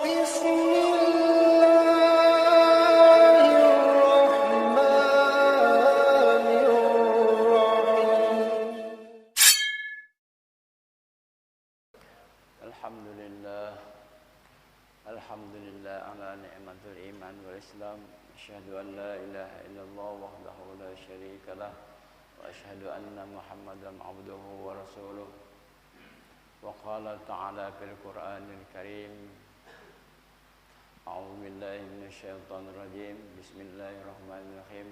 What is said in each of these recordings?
Alhamdulillah ala ni'matul iman wal islam. Asyhadu an la ilaha illallah wahdahu la syarikalah wa asyhadu anna Muhammadan abduhu wa rasuluh. Wa qala ta'ala fil Qur'anil Karim. A'udzu billahi minasy syaithanir rajim. Bismillahirrahmanirrahim.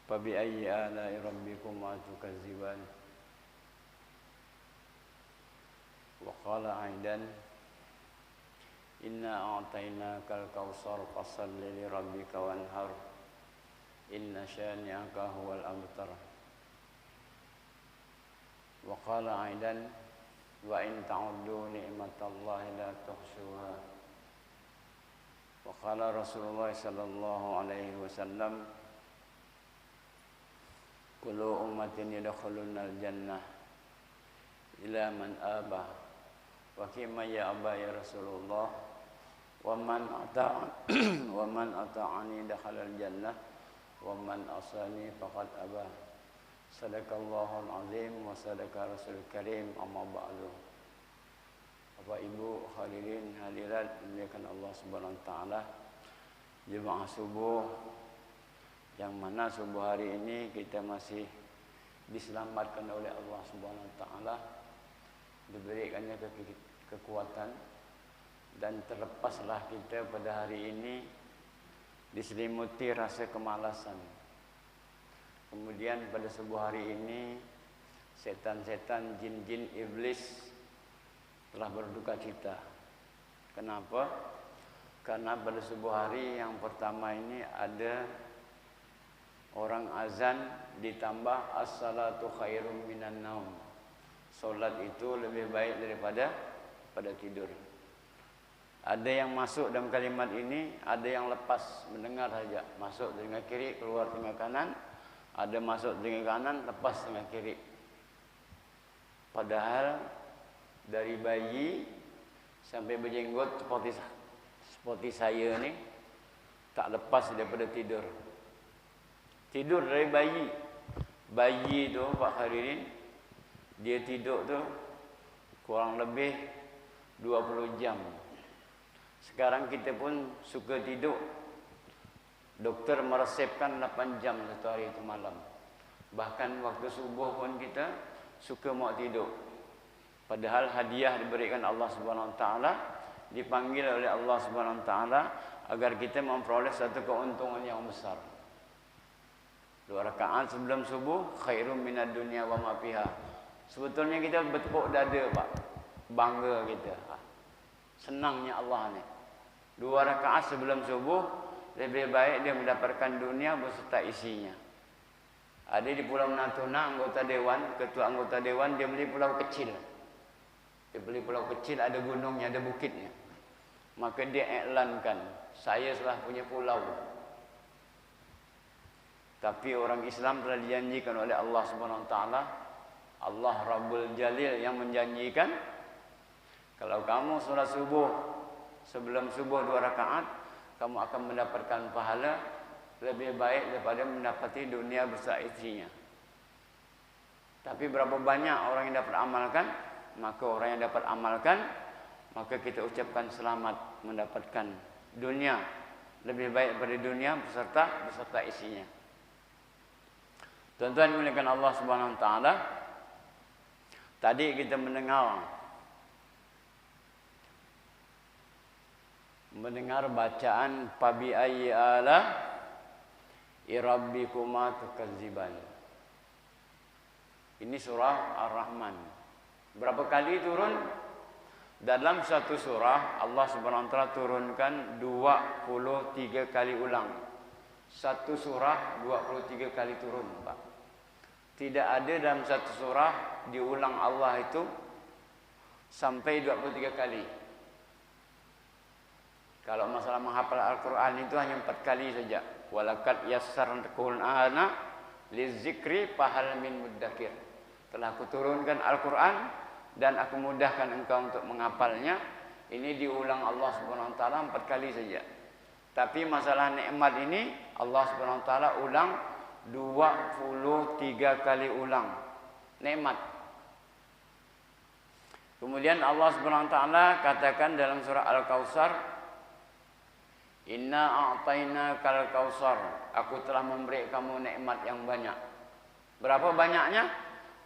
Fa bi ayyi ala'i rabbikuma tukadziban. Wa qala aidan Inna a'tainakal kautsar fashalli li rabbika wanhar inna syani'aka huwal abtar. Wa qala aidan wa in ta'uddu ni'matallahi la tuhsuha. Wa qala Rasulullah sallallahu alaihi wasallam kullu ummatin yadkhulunal jannah ila man aba. Wa kimma ya aba ya Rasulullah wa man ata'ani dakhalal jannah wa man asani faqad aba. Sadaqallahul azim wa sadaqa rasul karim. Amma ba'du. Bapak Ibu hadirin hadirat dimuliakan Allah Subhanahu wa taala, jemaah subuh yang mana subuh hari ini kita masih diselamatkan oleh Allah Subhanahu wa taala, diberikannya kekuatan, dan terlepaslah kita pada hari ini diselimuti rasa kemalasan. Kemudian pada subuh hari ini setan-setan, jin-jin, iblis telah berduka cita. Kenapa? Karena pada subuh hari yang pertama ini ada orang azan ditambah as-salatu khairum minan naum. Salat itu lebih baik daripada tidur. Ada yang masuk dalam kalimat ini, ada yang lepas mendengar saja. Masuk telinga kiri, keluar telinga kanan. Ada masuk telinga kanan, lepas telinga kiri. Padahal dari bayi sampai berjenggot seperti saya ni tak lepas daripada tidur. Tidur dari bayi. Bayi tu Pak Hadirin, dia tidur tu kurang lebih 20 jam. Sekarang kita pun suka tidur. Doktor meresepkan 8 jam satu hari itu malam. Bahkan waktu subuh pun kita suka mau tidur. Padahal hadiah diberikan Allah Subhanahu wa taala, dipanggil oleh Allah Subhanahu wa taala agar kita memperoleh satu keuntungan yang besar. 2 rakaat sebelum subuh khairum minad dunya wa ma fiha. Sebetulnya kita bertepuk dada, Pak. Bangga kita. Senangnya Allah ni. 2 rakaat sebelum subuh lebih baik dia mendapatkan dunia beserta isinya. Ada di Pulau Natuna anggota dewan, ketua anggota dewan, dia beli pulau kecil. Dia beli pulau kecil, ada gunungnya, ada bukitnya. Maka dia iklankan, saya telah punya pulau. Tapi orang Islam telah dijanjikan oleh Allah Subhanahu wa taala, Allah Rabbul Jalil yang menjanjikan, kalau kamu salat subuh sebelum subuh 2 rakaat, kamu akan mendapatkan pahala lebih baik daripada mendapati dunia beserta isinya. Tapi berapa banyak orang yang dapat amalkan? Maka orang yang dapat amalkan, maka kita ucapkan selamat mendapatkan dunia lebih baik daripada dunia beserta isinya. Tuan-tuan dimuliakan Allah Subhanahu wa taala, tadi kita mendengar bacaan fabi ayyi ala rabbikuma tukadziban. Ini surah Ar-Rahman. Berapa kali turun? Dalam satu surah Allah Subhanahu wa taala turunkan 23 kali ulang. Satu surah 23 kali turun, Pak. Tidak ada dalam satu surah diulang Allah itu sampai 23 kali. Kalau masalah menghafal Al-Quran itu hanya 4 kali saja. Walaqad yassarnal Qur'ana lizikri fahal min muddakir. Telah aku turunkan Al-Quran dan aku mudahkan engkau untuk menghafalnya. Ini diulang Allah Subhanahu wa taala 4 kali saja. Tapi masalah nikmat ini Allah Subhanahu wa taala ulang 23 kali ulang nikmat. Kemudian Allah Subhanahu wa taala katakan dalam surah Al-Kautsar, "Inna a'tainakal kautsar." Aku telah memberi kamu nikmat yang banyak. Berapa banyaknya?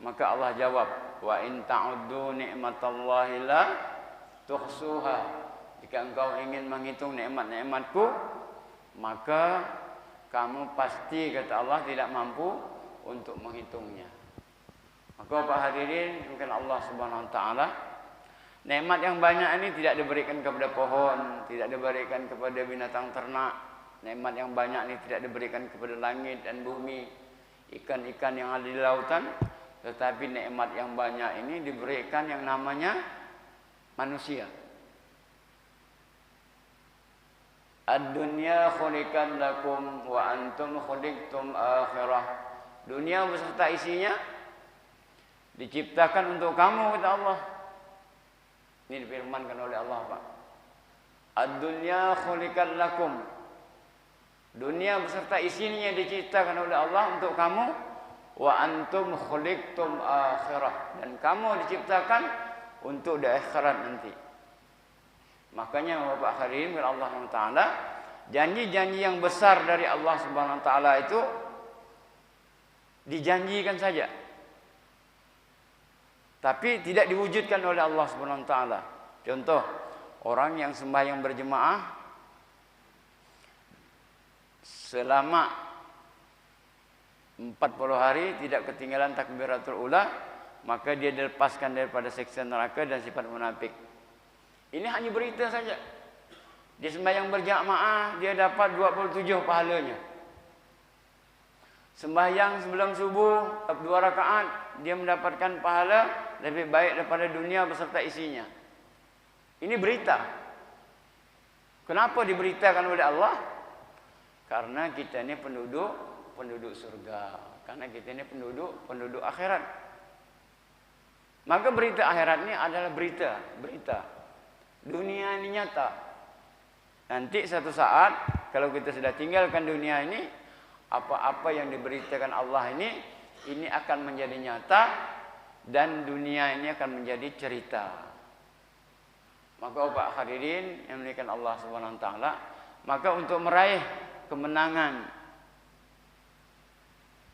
Maka Allah jawab, "Wa in ta'uddu ni'matallahi la tuhsuha." Jika engkau ingin menghitung nikmat-nikmatku, maka kamu pasti, kata Allah, tidak mampu untuk menghitungnya. Maka Pak hadirin, mungkin Allah Subhanahu wa taala, nikmat yang banyak ini tidak diberikan kepada pohon, tidak diberikan kepada binatang ternak. Nikmat yang banyak ini tidak diberikan kepada langit dan bumi, ikan-ikan yang ada di lautan. Tetapi nikmat yang banyak ini diberikan yang namanya manusia. Ad-dunya khuliqat lakum wa antum khuliqtum akhirah. Dunia beserta isinya diciptakan untuk kamu, kata Allah. Ini difirmankan oleh Allah, Pak. Ad-dunya khuliqat lakum. Dunia beserta isinya diciptakan oleh Allah untuk kamu. Wa antum khuliqtum akhirah. Dan kamu diciptakan untuk di akhirat nanti. Makanya Bapak hadirin Allah Taala, janji-janji yang besar dari Allah Subhanahu Wa Taala itu dijanjikan saja, tapi tidak diwujudkan oleh Allah Subhanahu Wa Taala. Contoh, orang yang sembahyang berjemaah selama 40 hari tidak ketinggalan takbiratul ula, maka dia dilepaskan daripada siksa neraka dan sifat munafik. Ini hanya berita saja. Dia sembahyang berjamaah, dia dapat 27 pahalanya. Sembahyang sebelum subuh 2 rakaat, dia mendapatkan pahala lebih baik daripada dunia beserta isinya. Ini berita. Kenapa diberitakan oleh Allah? Karena kita ini penduduk surga. Karena kita ini penduduk akhirat. Maka berita akhirat ini adalah berita. Dunia ini nyata. Nanti satu saat kalau kita sudah tinggalkan dunia ini, apa-apa yang diberitakan Allah ini akan menjadi nyata, dan dunia ini akan menjadi cerita. Maka Bapak hadirin yang dimuliakan Allah Subhanahu wa taala, maka untuk meraih kemenangan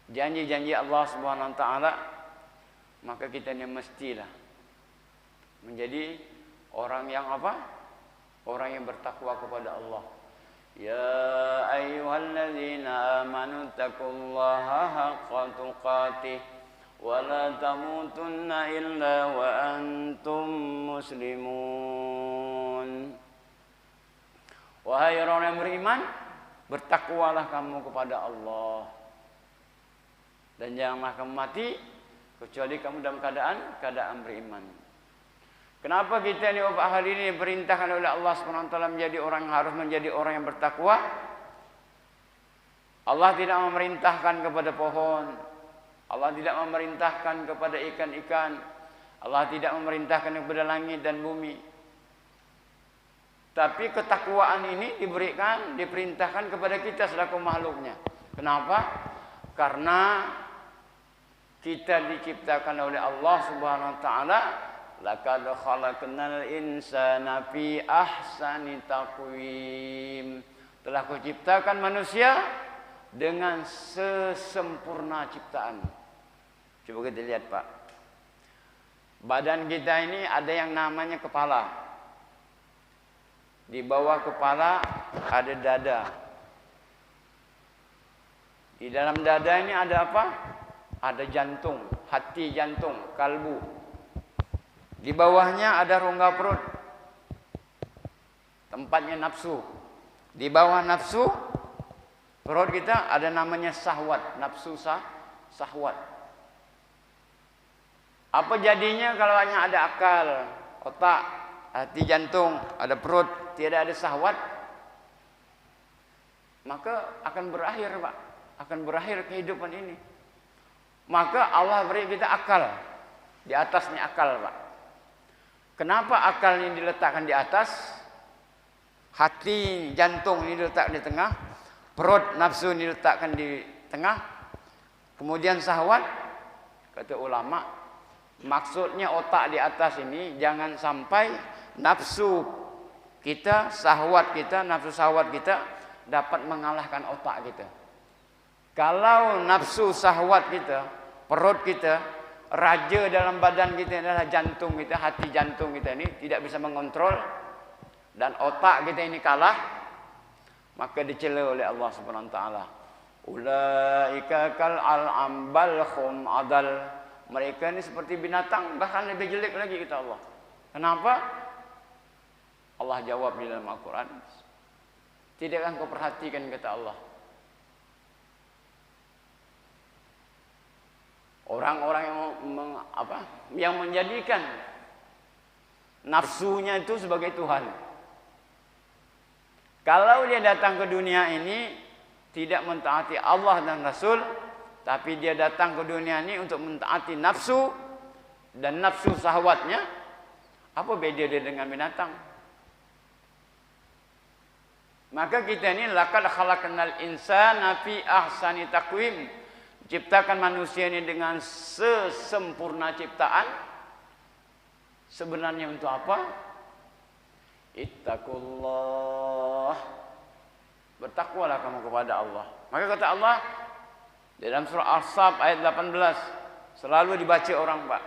janji-janji Allah Subhanahu wa taala, maka kita ini mestilah menjadi orang yang apa? Orang yang bertakwa kepada Allah. Ya ayyuhalladzina amanu taqullaha haqqa tuqatih wa la tamutunna illa wa antum muslimun. Wahai orang yang beriman, bertakwalah kamu kepada Allah. Dan janganlah kamu mati kecuali kamu dalam keadaan beriman. Kenapa kita ni Bapak hari ini diperintahkan oleh Allah SWT menjadi orang, harus menjadi orang yang bertakwa? Allah tidak memerintahkan kepada pohon, Allah tidak memerintahkan kepada ikan-ikan, Allah tidak memerintahkan kepada langit dan bumi. Tapi ketakwaan ini diperintahkan kepada kita selaku makhluknya. Kenapa? Karena kita diciptakan oleh Allah Subhanahu wa taala. Laqad khalaqnal insana fi ahsani taqwim. Telah kuciptakan manusia dengan sesempurna ciptaan. Coba kita lihat, Pak. Badan kita ini ada yang namanya kepala. Di bawah kepala ada dada. Di dalam dada ini ada apa? Ada jantung, hati jantung, kalbu. Di bawahnya ada rongga perut, tempatnya nafsu. Di bawah nafsu perut kita ada namanya syahwat, nafsu syahwat. Apa jadinya kalau hanya ada akal, otak, hati, jantung, ada perut, tidak ada syahwat? Maka akan berakhir, Pak. Akan berakhir kehidupan ini. Maka Allah beri kita akal. Di atasnya akal, Pak. Kenapa akal ini diletakkan di atas? Hati, jantung ini diletakkan di tengah. Perut, nafsu ini diletakkan di tengah. Kemudian syahwat, kata ulama, maksudnya otak di atas ini jangan sampai nafsu kita, syahwat kita, nafsu syahwat kita dapat mengalahkan otak kita. Kalau nafsu syahwat kita, perut kita, raja dalam badan kita adalah jantung kita, hati jantung kita ini tidak bisa mengontrol, dan otak kita ini kalah, maka dicela oleh Allah Subhanahu wa taala. Ulaika kal al'am bal hum adal. Mereka ini seperti binatang, bahkan lebih jelek lagi, kata Allah. Kenapa? Allah jawab di dalam Al-Quran. Tidakkah kau perhatikan, kata Allah, orang-orang yang menjadikan nafsunya itu sebagai Tuhan. Kalau dia datang ke dunia ini tidak mentaati Allah dan Rasul, tapi dia datang ke dunia ini untuk mentaati nafsu dan nafsu syahwatnya, apa beda dia dengan binatang? Maka kita ini laqad khalaqnal insana fi ahsani taqwim. Ciptakan manusia ini dengan sesempurna ciptaan. Sebenarnya untuk apa? Ittaqullah. Bertakwalah kamu kepada Allah. Maka kata Allah dalam surah As-Saf ayat 18, selalu dibaca orang, Pak.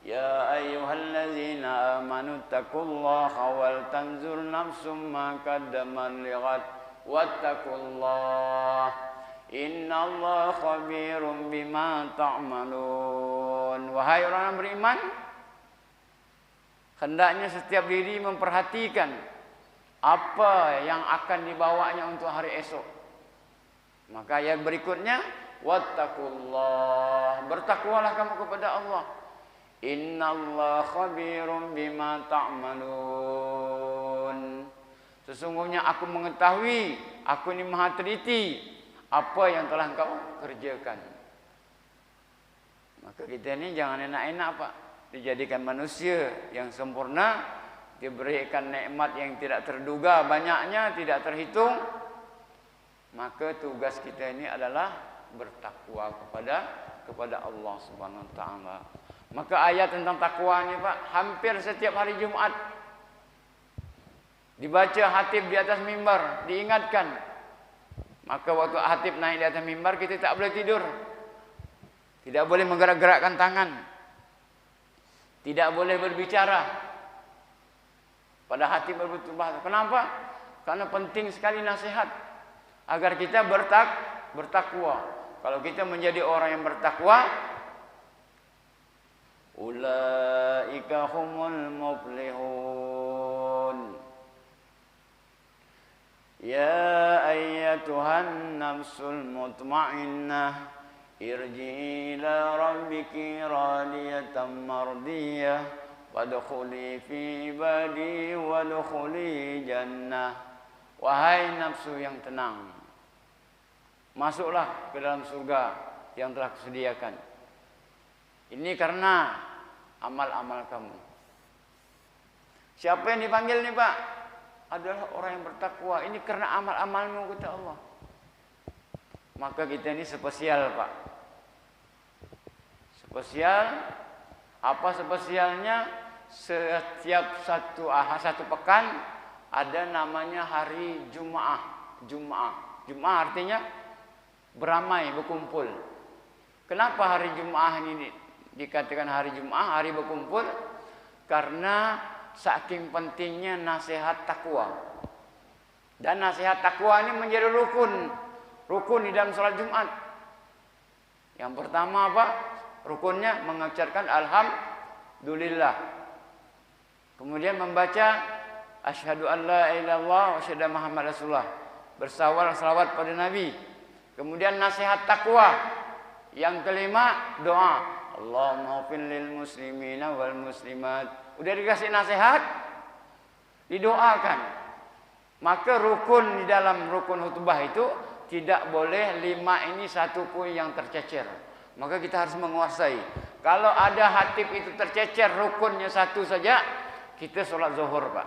Ya ayyuhallazina amanu taqullaha wal tanzur nafsum ma qaddamat lighad wattaqullah innallaha khabirum bima ta'malun. Wahai orang yang beriman, hendaknya setiap diri memperhatikan apa yang akan dibawanya untuk hari esok. Maka ayat berikutnya, wattaqullah, bertakwalah kamu kepada Allah. Innallaha khabirum bima ta'malun. Sesungguhnya aku mengetahui, aku ini maha teliti apa yang telah engkau kerjakan. Maka kita ini jangan enak-enak, Pak. Dijadikan manusia yang sempurna, diberikan nikmat yang tidak terduga banyaknya, tidak terhitung. Maka tugas kita ini adalah bertakwa kepada Allah Subhanahu wa taala. Maka ayat tentang takwa ini, Pak, hampir setiap hari Jumat dibaca khatib di atas mimbar, diingatkan. Maka waktu khatib naik di atas mimbar, kita tak boleh tidur. Tidak boleh menggerak-gerakkan tangan. Tidak boleh berbicara pada khatib berkhutbah. Kenapa? Karena penting sekali nasihat agar kita bertakwa. Kalau kita menjadi orang yang bertakwa, ulaika humul muflihun. Ya ayyatuhan nafsul mutmainnah, irji'i ila rabbiki radiyatan mardiyah, wadkhuli fi ibadi wadkhuli jannah. Wahai nafsu yang tenang, masuklah ke dalam surga yang telah kusediakan. Ini karena amal-amal kamu. Siapa yang dipanggil nih, Pak? Adalah orang yang bertakwa. Ini karena amal-amalmu, kata Allah. Maka kita ini spesial, Pak. Spesial. Apa spesialnya? Setiap satu pekan ada namanya hari Jumaah. Jumaah artinya beramai, berkumpul. Kenapa hari Jumaah ini dikatakan hari Jumaah, hari berkumpul? Karena saking pentingnya nasihat takwa. Dan nasihat takwa ini menjadi rukun di dalam salat Jumat. Yang pertama apa? Rukunnya mengucapkan alhamdulillah. Kemudian membaca asyhadu an la ilaha illallah wa asyhadu anna Muhammad Rasulullah. Bersalawat pada Nabi. Kemudian nasihat takwa. Yang kelima doa. Allahumma ighfir lil muslimina wal muslimat. Udah dikasih nasihat, didoakan. Maka rukun di dalam rukun khutbah itu tidak boleh 5 ini satu pun yang tercecer. Maka kita harus menguasai. Kalau ada khatib itu tercecer rukunnya satu saja, kita solat zuhur, Pak.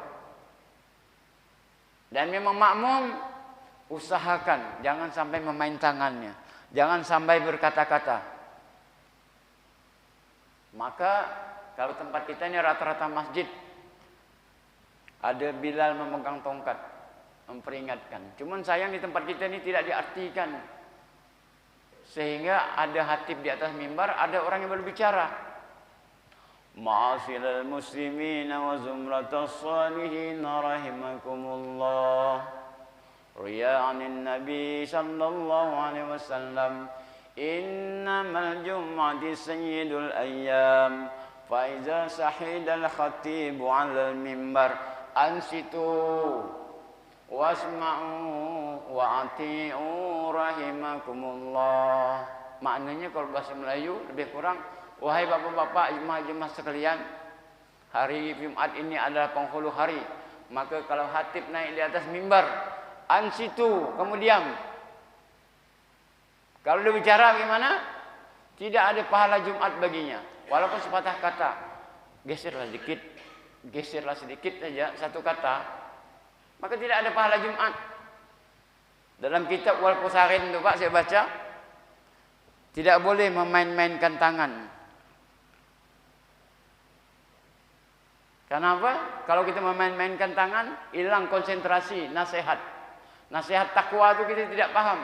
Dan memang makmum usahakan jangan sampai memain tangannya, jangan sampai berkata-kata. Maka kalau tempat kita ini rata-rata masjid, ada Bilal memegang tongkat memperingatkan. Cuman sayang di tempat kita ini tidak diartikan, sehingga ada khatib di atas mimbar, ada orang yang berbicara. Ma'asyiral muslimin wa zumratas salihin rahimakumullah. Riya'anin Nabi sallallahu alaihi wasallam. Innamal jum'ati sayyidul ayyam. Fa iza sahidal khatibu 'alal mimbar ansitu wasma'u wa ati'u rahimakumullah. Maknanya kalau bahasa Melayu lebih kurang, wahai bapak-bapak, jemaah-jemaah sekalian, hari Jumat ini adalah penghulu hari. Maka kalau khatib naik di atas mimbar, ansitu, kamu diam. Kalau dia bicara bagaimana? Tidak ada pahala Jumat baginya. Walaupun sepatah kata, geserlah sedikit saja satu kata, maka tidak ada pahala Jumat. Dalam kitab Wal Qusarin itu, Pak, saya baca, tidak boleh memain-mainkan tangan. Kenapa? Kalau kita memain-mainkan tangan, hilang konsentrasi nasihat. Nasihat takwa itu kita tidak paham.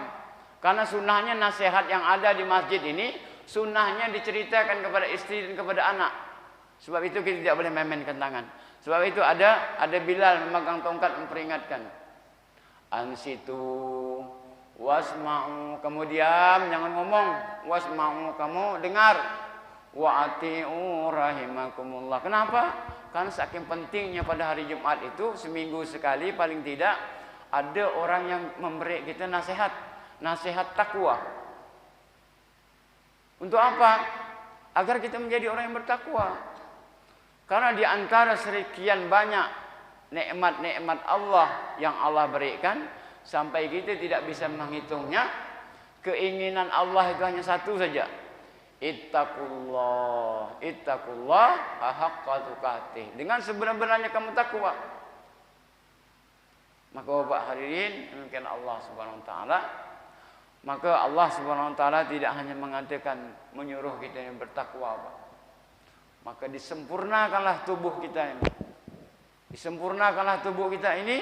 Karena sunnahnya nasihat yang ada di masjid ini, sunnahnya diceritakan kepada istri dan kepada anak. Sebab itu kita tidak boleh memainkan tangan. Sebab itu ada Bilal memegang tongkat memperingatkan. Ansitu wasma'u, kamu diam, jangan ngomong. Wasma'u, kamu dengar. Wa ati'u rahimakumullah. Kenapa? Karena saking pentingnya pada hari Jumat itu, seminggu sekali paling tidak ada orang yang memberi kita nasihat, nasihat takwa. Untuk apa? Agar kita menjadi orang yang bertakwa. Karena di antara sekian banyak nikmat-nikmat Allah yang Allah berikan, sampai kita tidak bisa menghitungnya, keinginan Allah itu hanya satu saja. Ittaqullah haqqa tuqatih. Dengan sebenar-benarnya kamu takwa. Maka Bapak hadirin, demikian Allah Subhanahu wa taala. Maka Allah Subhanahu wa taala tidak hanya mengatakan menyuruh kita yang bertakwa, Pak. Maka disempurnakanlah tubuh kita ini. Disempurnakanlah tubuh kita ini.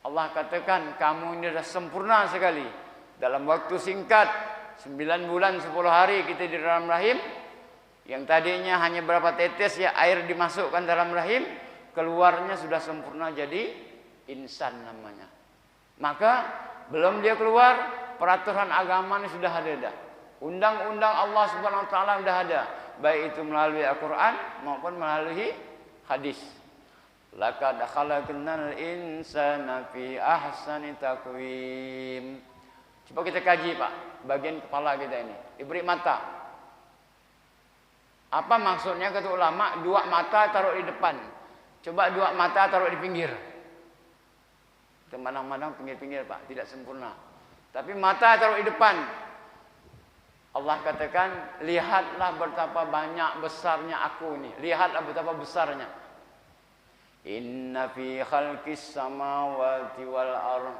Allah katakan kamu ini sudah sempurna sekali. Dalam waktu singkat, 9 bulan 10 hari kita di dalam rahim, yang tadinya hanya berapa tetes ya air dimasukkan dalam rahim, keluarnya sudah sempurna jadi insan namanya. Maka belum dia keluar, peraturan agama ini sudah ada dah. Undang-undang Allah Subhanahu wa taala sudah ada, baik itu melalui Al-Qur'an maupun melalui hadis. Laqad khalaqnal insana fi ahsani taqwim. Coba kita kaji, Pak, bagian kepala kita ini diberi mata. Apa maksudnya kata ulama? 2 mata taruh di depan, coba 2 mata taruh di pinggir. Kita mandang-mandang pinggir-pinggir, Pak, tidak sempurna. Tapi mata taruh di depan. Allah katakan, lihatlah betapa banyak besarnya aku ini. Lihatlah betapa besarnya. Inna fi khalqis samawati wal ardh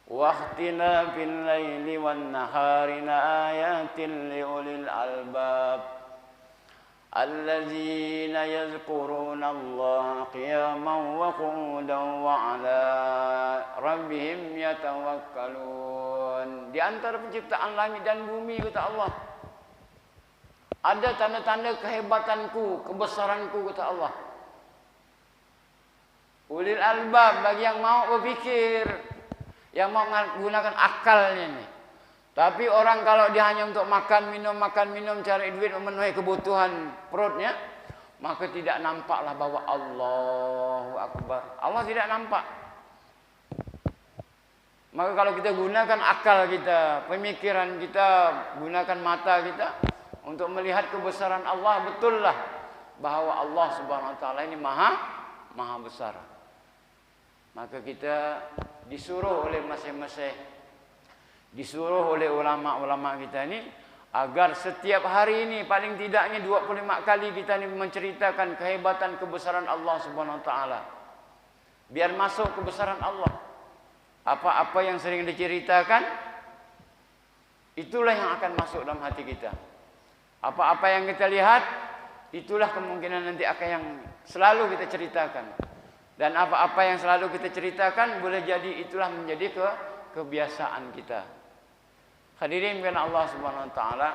wa ikhtilafil laili wan nahari laayatin liulil albab allazina yazkuruna Allaha qiyaman wa qu'udan wa 'ala rabbihim yatawakkalun. Di antara penciptaan langit dan bumi, kata Allah, ada tanda-tanda kehebatanku, kebesaranku, kata Allah. Ulil albab, bagi yang mau berpikir, yang mau menggunakan akalnya nih. Tapi orang kalau dia hanya untuk makan minum, cari duit, memenuhi kebutuhan perutnya, maka tidak nampaklah bahwa Allahu Akbar. Allah tidak nampak. Maka kalau kita gunakan akal kita, pemikiran kita, gunakan mata kita untuk melihat kebesaran Allah, betullah bahwa Allah Subhanahu wa taala ini maha besar. Maka kita disuruh oleh masing-masing, disuruh oleh ulama-ulama kita ini agar setiap hari ini paling tidaknya 25 kali kita ini menceritakan kehebatan kebesaran Allah Subhanahu wa taala. Biar masuk kebesaran Allah. Apa-apa yang sering diceritakan itulah yang akan masuk dalam hati kita. Apa-apa yang kita lihat itulah kemungkinan nanti akan yang selalu kita ceritakan. Dan apa-apa yang selalu kita ceritakan boleh jadi itulah menjadi kebiasaan kita. Hadirin karena Allah Subhanahu wa taala,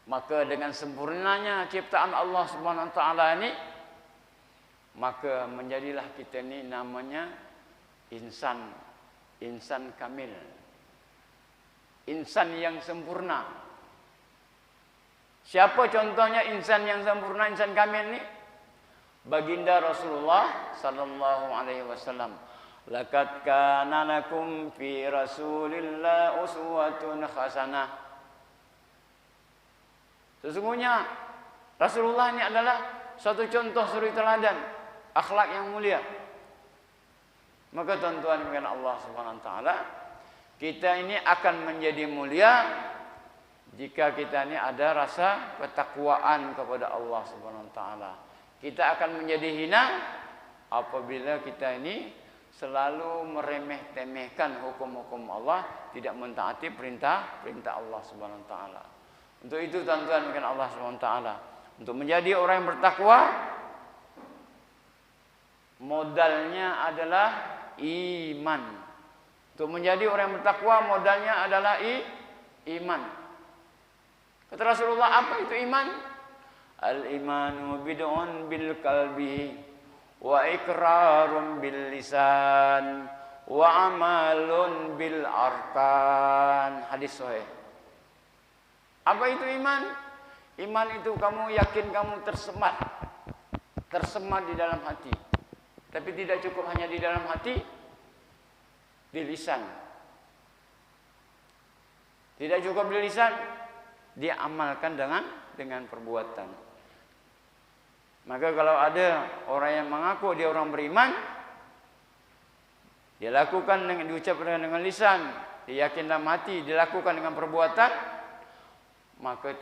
maka dengan sempurnanya ciptaan Allah Subhanahu wa taala ini, maka menjadilah kita ini namanya insan kamil. Insan yang sempurna. Siapa contohnya insan yang sempurna, insan kamil ini? Baginda Rasulullah sallallahu alaihi wasallam. Laqad kana lakum fi Rasulillah uswatun hasanah. Sesungguhnya Rasulullah ini adalah suatu contoh suri teladan akhlak yang mulia. Maka tuan-tuan dengan Allah Subhanahu wa taala, kita ini akan menjadi mulia jika kita ini ada rasa ketakwaan kepada Allah Subhanahu wa taala. Kita akan menjadi hina apabila kita ini selalu meremeh-temehkan hukum-hukum Allah, tidak mentaati perintah Allah Subhanahu wa taala. Untuk itu tuan-tuan dengan Allah Subhanahu wa taala, untuk menjadi orang yang bertakwa, modalnya adalah iman. Untuk menjadi orang yang bertakwa, modalnya adalah iman. Kata Rasulullah, apa itu iman? Al-imanu bid'un bil qalbi wa iqrarun bil lisan wa amalun bil arkan. Hadis sahih. Apa itu iman? Iman itu kamu yakin kamu tersemat di dalam hati. Tapi tidak cukup hanya di dalam hati, di lisan. Tidak cukup di lisan, dia amalkan dengan perbuatan. Maka kalau ada orang yang mengaku dia orang beriman, dia lakukan diucapkan dengan lisan, dia yakin dalam hati, dilakukan dengan perbuatan, maka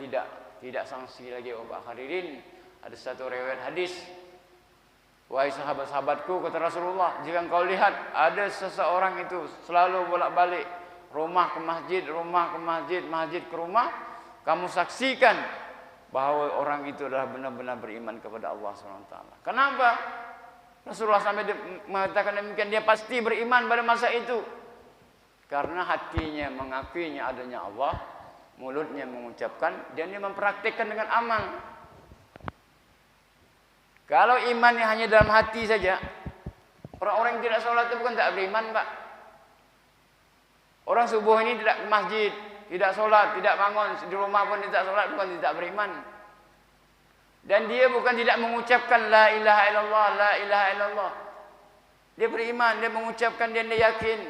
tidak sanksi lagi. Pak hadirin, ada satu riwayat hadis, wahai sahabat-sahabatku, kata Rasulullah, jika engkau lihat ada seseorang itu selalu bolak-balik rumah ke masjid, masjid ke rumah, kamu saksikan bahwa orang itu adalah benar-benar beriman kepada Allah SWT. Kenapa? Rasulullah sampai mengatakan demikian, dia pasti beriman pada masa itu. Karena hatinya mengakuinya adanya Allah, mulutnya mengucapkan, dan dia mempraktikkan dengan amal. Kalau imannya hanya dalam hati saja, orang-orang yang tidak sholat itu bukan tak beriman, Pak. Orang subuh ini tidak ke masjid, tidak sholat, tidak bangun, di rumah pun tidak sholat, bukan tidak beriman. Dan dia bukan tidak mengucapkan la ilaha illallah, la ilaha illallah. Dia beriman, dia mengucapkan, dia yakin.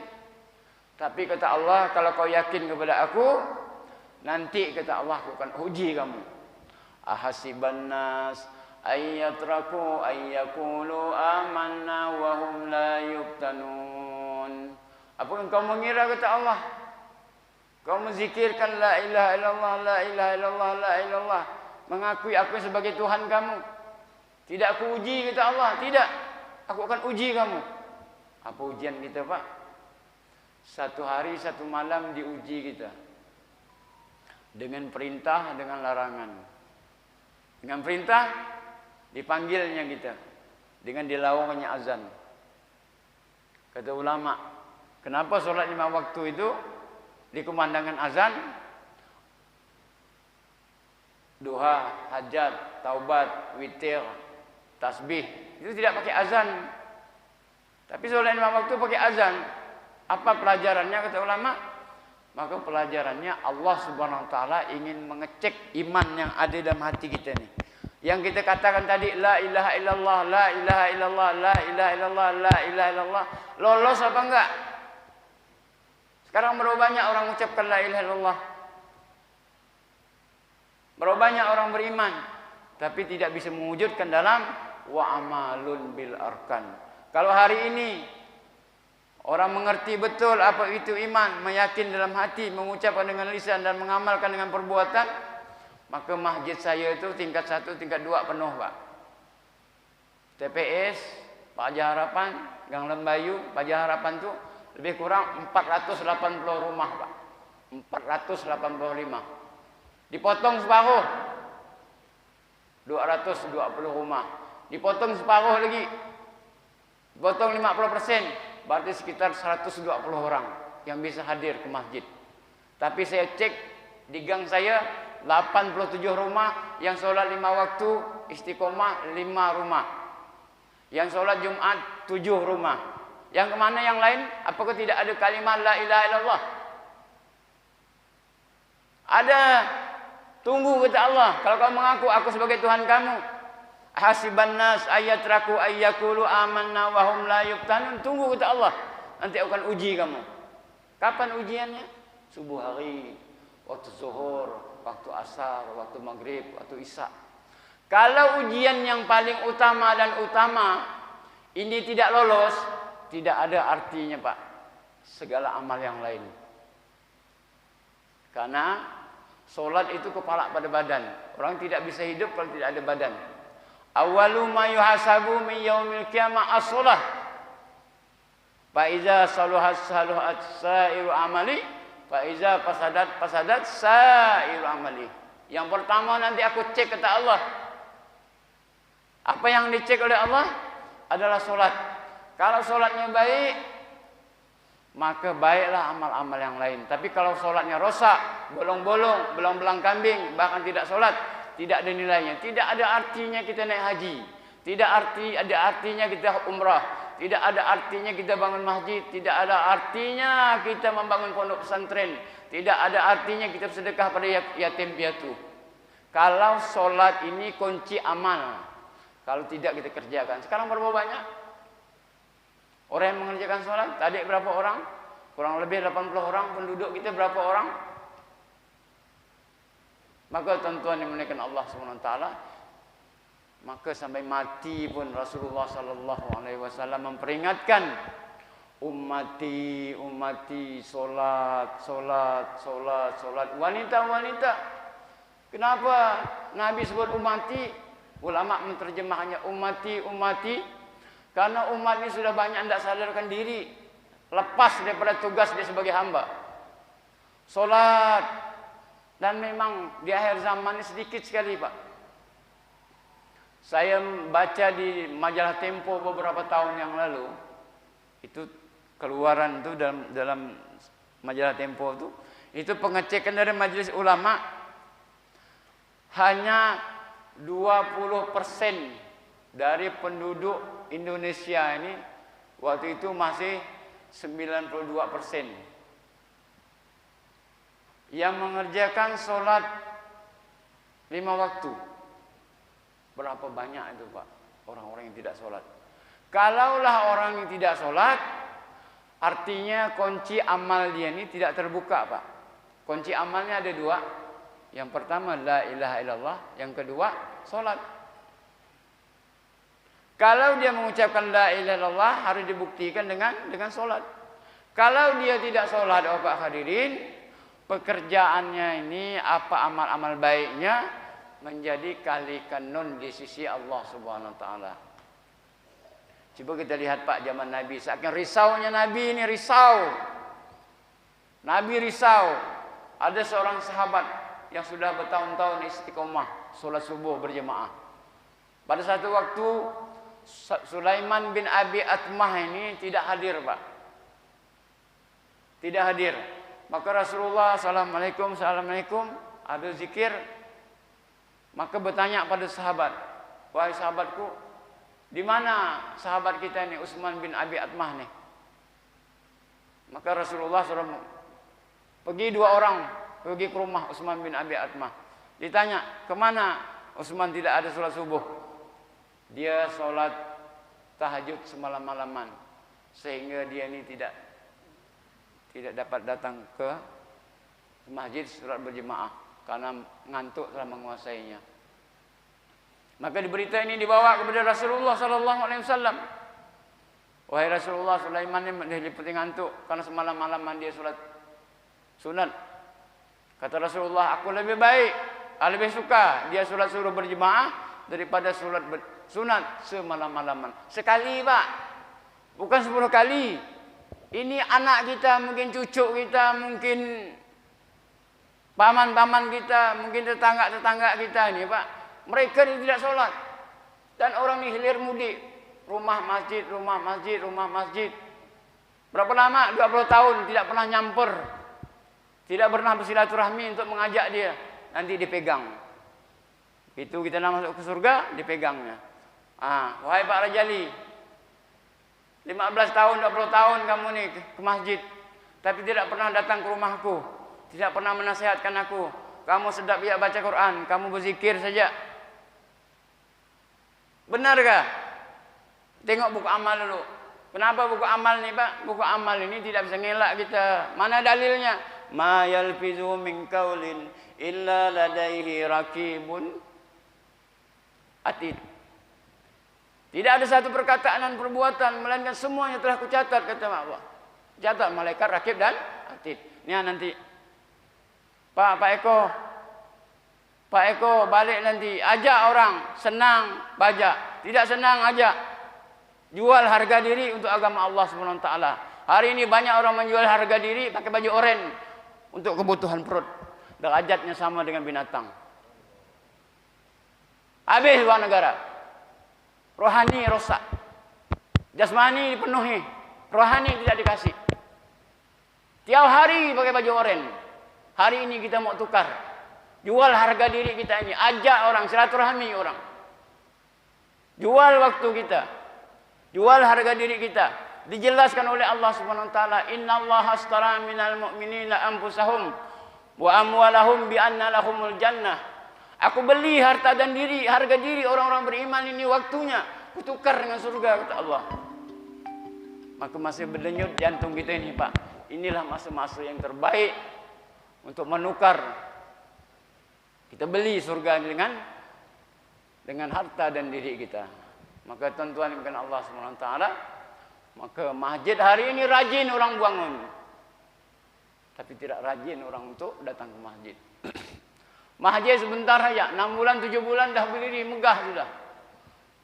Tapi kata Allah, kalau kau yakin kepada aku, nanti kata Allah, aku akan uji kamu. Ahasiban nas ayyatraku ayyakulu amanna wa hum la yuftanun. Apa engkau mengira kata Allah, kau menzikirkan la ilaha illallah, la ilaha illallah, la ilaha illallah, mengakui aku sebagai Tuhan kamu, tidak aku uji kata Allah, tidak, aku akan uji kamu. Apa ujian kita, Pak? Satu hari satu malam diuji kita dengan perintah, dengan larangan. Dengan perintah dipanggilnya kita, dengan dilawangannya azan. Kata ulama, kenapa sholat 5 waktu itu dikumandangkan azan? Duha, hajat, taubat, witir, tasbih, itu tidak pakai azan. Tapi sholat 5 waktu pakai azan. Apa pelajarannya kata ulama? Maka pelajarannya Allah Subhanahu wa taala ingin mengecek iman yang ada dalam hati kita nih. Yang kita katakan tadi la ilaha illallah, la ilaha illallah, la ilaha illallah, la ilaha illallah, lolos apa enggak? Sekarang berapa banyak orang mengucapkan la ilaha illallah? Berapa banyak orang beriman tapi tidak bisa mewujudkan dalam wa amalun bil arkan. Kalau hari ini Orang mengerti betul apa itu iman, meyakin dalam hati, mengucapkan dengan lisan dan mengamalkan dengan perbuatan, maka masjid saya itu tingkat 1, tingkat 2 penuh, Pak. TPS, Pak Haji Harapan, Gang Lembayu, Pak Haji Harapan itu lebih kurang 480 rumah, Pak. 485. Dipotong separuh, 220 rumah. Dipotong separuh lagi, dipotong 50%. Berarti sekitar 120 orang yang bisa hadir ke masjid. Tapi saya cek di gang saya 87 rumah yang sholat 5 waktu istiqomah 5 rumah. Yang sholat Jumat 7 rumah. Yang kemana yang lain? Apakah tidak ada kalimat la ilaha illallah? Ada. Tunggu kata Allah. Kalau kamu mengaku aku sebagai Tuhan kamu. Hasiban nas ayatraku ayyakulu amanna wa hum la yuftanun. Tunggu kata Allah. Nanti akan uji kamu. Kapan ujiannya? Subuh hari, waktu zuhur, waktu asar, waktu maghrib, waktu isya. Kalau ujian yang paling utama dan utama ini tidak lolos, tidak ada artinya, Pak, segala amal yang lain. Karena solat itu kepala pada badan. Orang tidak bisa hidup kalau tidak ada badan. Awwalu ma yuhasabu min yaumil qiyamah as-shalah. Fa iza saluhat saluhat sa'iru amali, fa iza fasadat sa'iru amali. Yang pertama nanti aku cek kata Allah. Apa yang dicek oleh Allah adalah solat. Kalau solatnya baik, maka baiklah amal-amal yang lain. Tapi kalau solatnya rosak, bolong-bolong, belang-belang kambing, bahkan tidak solat, tidak ada nilainya. Tidak ada artinya kita naik haji. Tidak ada artinya kita umrah. Tidak ada artinya kita bangun masjid. Tidak ada artinya kita membangun pondok pesantren. Tidak ada artinya kita bersedekah pada yatim piatu. Kalau solat ini kunci amal. Kalau tidak kita kerjakan. Sekarang berapa banyak orang yang mengerjakan solat? Tadi berapa orang? Kurang lebih 80 orang. Penduduk kita berapa orang? Maka tuan-tuan yang menaikkan Allah SWT, maka sampai mati pun Rasulullah SAW memperingatkan ummati, ummati, solat, solat, solat, solat. Wanita, wanita. Kenapa Nabi sebut ummati? Ulama menerjemahkannya ummati, ummati. Karena umat ini sudah banyak tidak sadarkan diri, lepas daripada tugas dia sebagai hamba. Solat. Dan memang di akhir zaman ini sedikit sekali, Pak. Saya baca di majalah Tempo beberapa tahun yang lalu, itu keluaran itu dalam majalah Tempo itu pengecekan dari majelis ulama, hanya 20% dari penduduk Indonesia ini waktu itu masih 92% yang mengerjakan solat 5 waktu. Berapa banyak itu, Pak, orang-orang yang tidak solat? Kalaulah orang yang tidak solat, artinya kunci amal dia ini tidak terbuka, Pak. Kunci amalnya ada 2. Yang pertama la ilaha illallah, yang kedua solat. Kalau dia mengucapkan la ilaha illallah harus dibuktikan dengan solat. Kalau dia tidak solat, Bapak hadirin, pekerjaannya ini apa amal-amal baiknya menjadi kali kanun di sisi Allah Subhanahu wa taala. Coba kita lihat, Pak, zaman Nabi, saking risaunya Nabi ini, risau. Nabi risau. Ada seorang sahabat yang sudah bertahun-tahun istiqomah salat subuh berjemaah. Pada satu waktu Sulaiman bin Abi Atmah ini tidak hadir, Pak. Tidak hadir. Maka Rasulullah assalamualaikum, assalamualaikum, ada zikir. Maka bertanya pada sahabat, wahai sahabatku, di mana sahabat kita ini Utsman bin Abi Atmah nih? Maka Rasulullah SAW pergi 2 orang, pergi ke rumah Utsman bin Abi Atmah. Ditanya, kemana Utsman tidak ada sholat subuh? Dia sholat tahajud semalam-malaman, sehingga dia ini tidak dapat datang ke masjid sholat berjemaah karena ngantuk telah menguasainya. Maka berita ini dibawa kepada Rasulullah SAW. Wahai Rasulullah, Sulaiman ini diliputi ngantuk karena semalam-malaman dia sholat sunat. Kata Rasulullah, aku lebih baik, lebih suka dia sholat suruh berjemaah daripada sholat sunat semalam-malaman. Sekali Pak, bukan 10 kali. Ini anak kita, mungkin cucu kita, mungkin paman-paman kita, mungkin tetangga-tetangga kita ini Pak. Mereka ini tidak sholat. Dan orang ini hilir mudik. Rumah masjid, rumah masjid, rumah masjid. Berapa lama? 20 tahun tidak pernah nyamper. Tidak pernah bersilaturahmi untuk mengajak dia. Nanti dipegang. Itu kita nak masuk ke surga, dipegangnya. Wahai Pak Rajali, 15 tahun, 20 tahun kamu nih ke masjid. Tapi tidak pernah datang ke rumahku. Tidak pernah menasihatkan aku. Kamu sedap ya baca Quran, kamu berzikir saja. Benarkah? Tengok buku amal dulu. Kenapa buku amal nih Pak? Buku amal ini tidak bisa ngelak kita. Mana dalilnya? Ma yalfizu min qaulin illa ladaihi raqibun atid. Tidak ada satu perkataan dan perbuatan melainkan semuanya telah kucatat, kata Allah. Catat malaikat raqib dan atid. Ini nanti Pak Eko balik nanti ajak orang senang baca, tidak senang ajak. Jual harga diri untuk agama Allah Subhanahu wa taala. Hari ini banyak orang menjual harga diri pakai baju oranye untuk kebutuhan perut. Derajatnya sama dengan binatang. Habis uang negara. Rohani rosak. Jasmani dipenuhi, rohani tidak dikasih. Tiap hari pakai baju oranye. Hari ini kita mau tukar. Jual harga diri kita ini, ajak orang, silaturahmi orang. Jual waktu kita. Jual harga diri kita. Dijelaskan oleh Allah Subhanahu wa taala, "Innallaha ashtara minal mu'minina anfusahum wa amwalahum bi anna lahumul jannah." Aku beli harta dan diri, harga diri orang-orang beriman ini waktunya kutukar dengan surga, kata Allah. Maka masih berdenyut jantung kita ini, Pak. Inilah masa-masa yang terbaik untuk menukar. Kita beli surga dengan harta dan diri kita. Maka tuan-tuan yang bukan Allah Subhanahu wa taala, maka masjid hari ini rajin orang bangun. Tapi tidak rajin orang untuk datang ke masjid. Masjid sebentar saja, 6 bulan, 7 bulan dah berdiri megah sudah.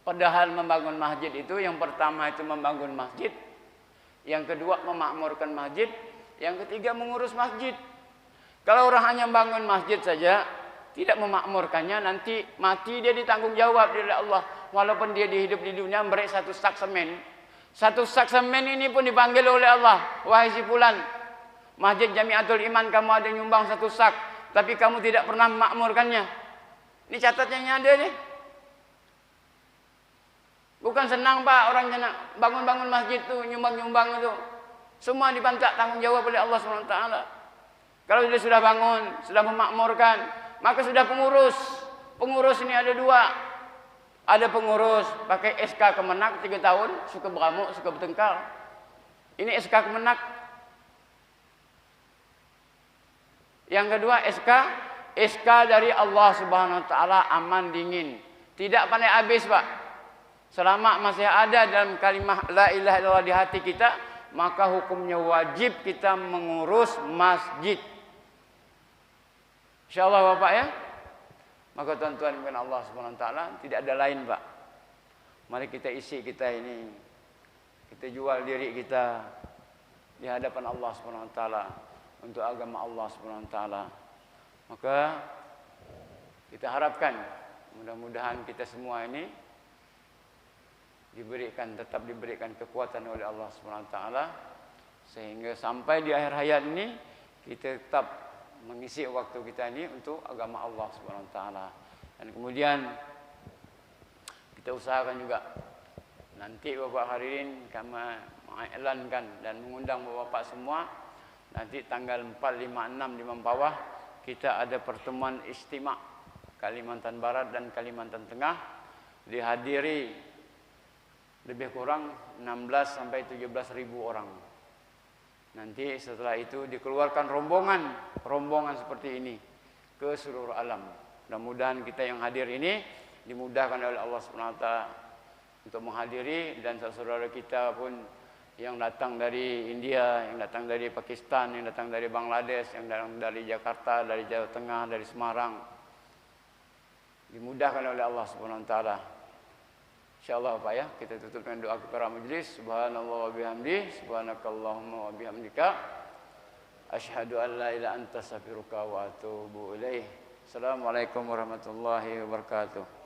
Padahal membangun masjid itu yang pertama itu membangun masjid, yang kedua memakmurkan masjid, yang ketiga mengurus masjid. Kalau orang hanya bangun masjid saja, tidak memakmurkannya, nanti mati dia ditanggung jawab oleh Allah. Walaupun dia hidup di dunia memberi 1 sak semen. 1 sak semen ini pun dipanggil oleh Allah. Wahai si fulan, Masjid Jamiatul Iman kamu ada nyumbang 1 sak, tapi kamu tidak pernah memakmurkannya. Ini catatnya ada nih. Bukan senang Pak orang bangun-bangun masjid itu, nyumbang-nyumbang itu. Semua dipantak tanggung jawab oleh Allah SWT. Kalau dia sudah bangun, sudah memakmurkan, maka sudah pengurus. Pengurus ini ada 2. Ada pengurus pakai SK Kemenak 3 tahun, suka beramuk, suka bertengkar. Ini SK Kemenak. Yang kedua SK dari Allah Subhanahu wa taala, aman dingin. Tidak pandai habis, Pak. Selama masih ada dalam kalimah la ilaha illallah di hati kita, maka hukumnya wajib kita mengurus masjid. Insyaallah Bapak ya. Maka tuan-tuan bukan Allah Subhanahu wa taala, tidak ada lain, Pak. Mari kita isi kita ini. Kita jual diri kita di hadapan Allah Subhanahu wa taala untuk agama Allah Subhanahu wa taala. Maka kita harapkan mudah-mudahan kita semua ini tetap diberikan kekuatan oleh Allah Subhanahu wa taala sehingga sampai di akhir hayat ini kita tetap mengisi waktu kita ini untuk agama Allah Subhanahu wa taala. Dan kemudian kita usahakan juga nanti Bapak hadirin kami mengiklankan dan mengundang Bapak semua nanti tanggal 4, 5, 6 di Mempawah kita ada pertemuan istimak Kalimantan Barat dan Kalimantan Tengah, dihadiri lebih kurang 16 sampai 17 ribu orang. Nanti setelah itu dikeluarkan rombongan seperti ini ke seluruh alam. Mudah-mudahan kita yang hadir ini dimudahkan oleh Allah Subhanahu wa taala untuk menghadiri, dan saudara kita pun yang datang dari India, yang datang dari Pakistan, yang datang dari Bangladesh, yang datang dari Jakarta, dari Jawa Tengah, dari Semarang, dimudahkan oleh Allah Subhanahu wa taala. Insyaallah Pak ya, kita tutup dengan doa kepada majlis. Subhanallah wa bihamdi, subhanakallahumma wa bihamdika, asyhadu an la ilaha anta astaghfiruka wa atubu ilaih. Assalamualaikum warahmatullahi wabarakatuh.